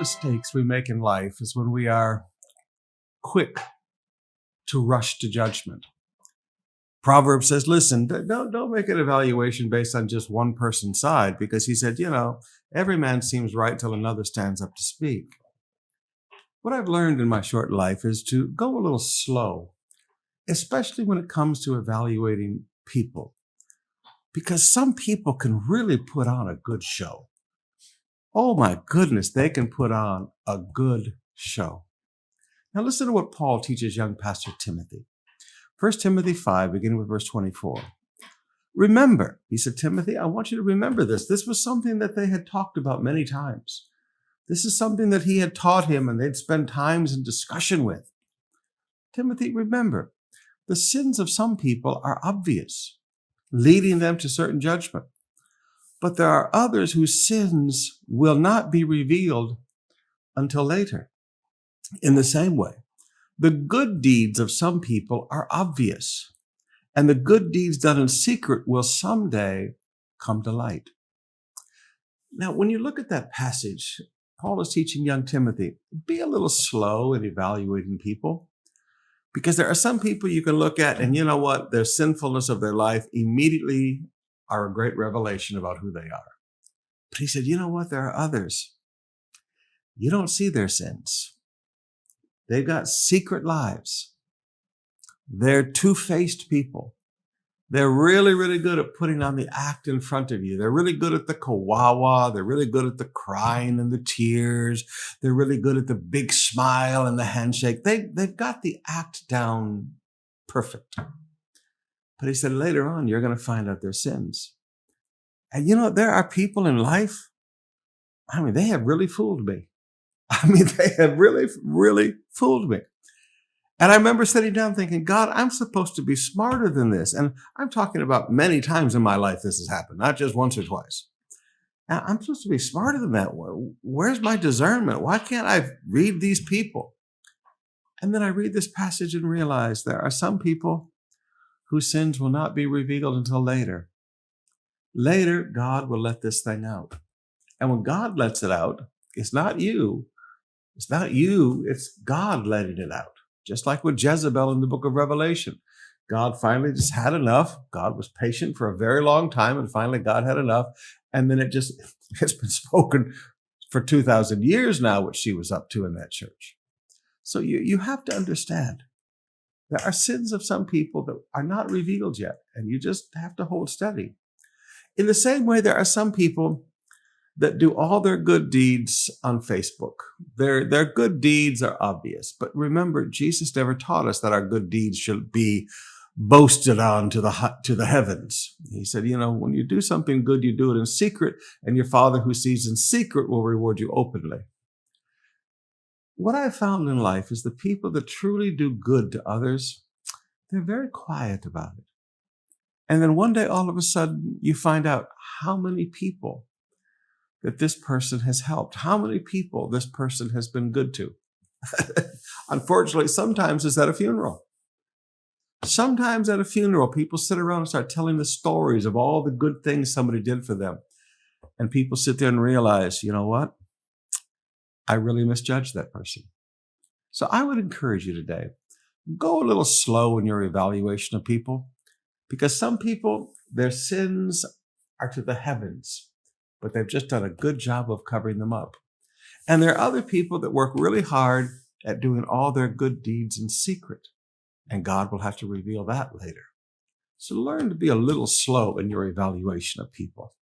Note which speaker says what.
Speaker 1: mistakes we make in life is when we are quick to rush to judgment. Proverbs says, listen, don't make an evaluation based on just one person's side, because he said, every man seems right till another stands up to speak. What I've learned in my short life is to go a little slow, especially when it comes to evaluating people, because some people can really put on a good show. Oh my goodness, they can put on a good show. Now listen to what Paul teaches young pastor Timothy. 1 Timothy 5, beginning with verse 24. Remember, he said, Timothy, I want you to remember this. This was something that they had talked about many times. This is something that he had taught him and they'd spend times in discussion with. Timothy, remember, the sins of some people are obvious, leading them to certain judgment. But there are others whose sins will not be revealed until later. In the same way, the good deeds of some people are obvious, and the good deeds done in secret will someday come to light. Now, when you look at that passage, Paul is teaching young Timothy, be a little slow in evaluating people, because there are some people you can look at and you know what? Their sinfulness of their life immediately are a great revelation about who they are. But he said, you know what? There are others. You don't see their sins. They've got secret lives. They're two-faced people. They're really, really good at putting on the act in front of you. They're really good at the kawawa. They're really good at the crying and the tears. They're really good at the big smile and the handshake. They've got the act down perfect. But he said, later on, you're going to find out their sins. And there are people in life, they have really fooled me. They have really, really fooled me. And I remember sitting down thinking, God, I'm supposed to be smarter than this. And I'm talking about many times in my life this has happened, not just once or twice. And I'm supposed to be smarter than that. Where's my discernment? Why can't I read these people? And then I read this passage and realize there are some people whose sins will not be revealed until later. Later, God will let this thing out. And when God lets it out, it's not you. It's not you. It's God letting it out. Just like with Jezebel in the book of Revelation. God finally just had enough. God was patient for a very long time, and finally God had enough. And then it's been spoken for 2,000 years now, what she was up to in that church. So you have to understand, there are sins of some people that are not revealed yet, and you just have to hold steady. In the same way, there are some people that do all their good deeds on Facebook. Their good deeds are obvious. But remember, Jesus never taught us that our good deeds should be boasted on to the heavens. He said, when you do something good, you do it in secret, and your Father who sees in secret will reward you openly. What I've found in life is the people that truly do good to others, they're very quiet about it. And then one day, all of a sudden, you find out how many people that this person has helped, how many people this person has been good to. Unfortunately, sometimes it's at a funeral. Sometimes at a funeral, people sit around and start telling the stories of all the good things somebody did for them. And people sit there and realize, you know what? I really misjudged that person. So I would encourage you today, go a little slow in your evaluation of people, because some people, their sins are to the heavens, but they've just done a good job of covering them up. And there are other people that work really hard at doing all their good deeds in secret, and God will have to reveal that later. So learn to be a little slow in your evaluation of people.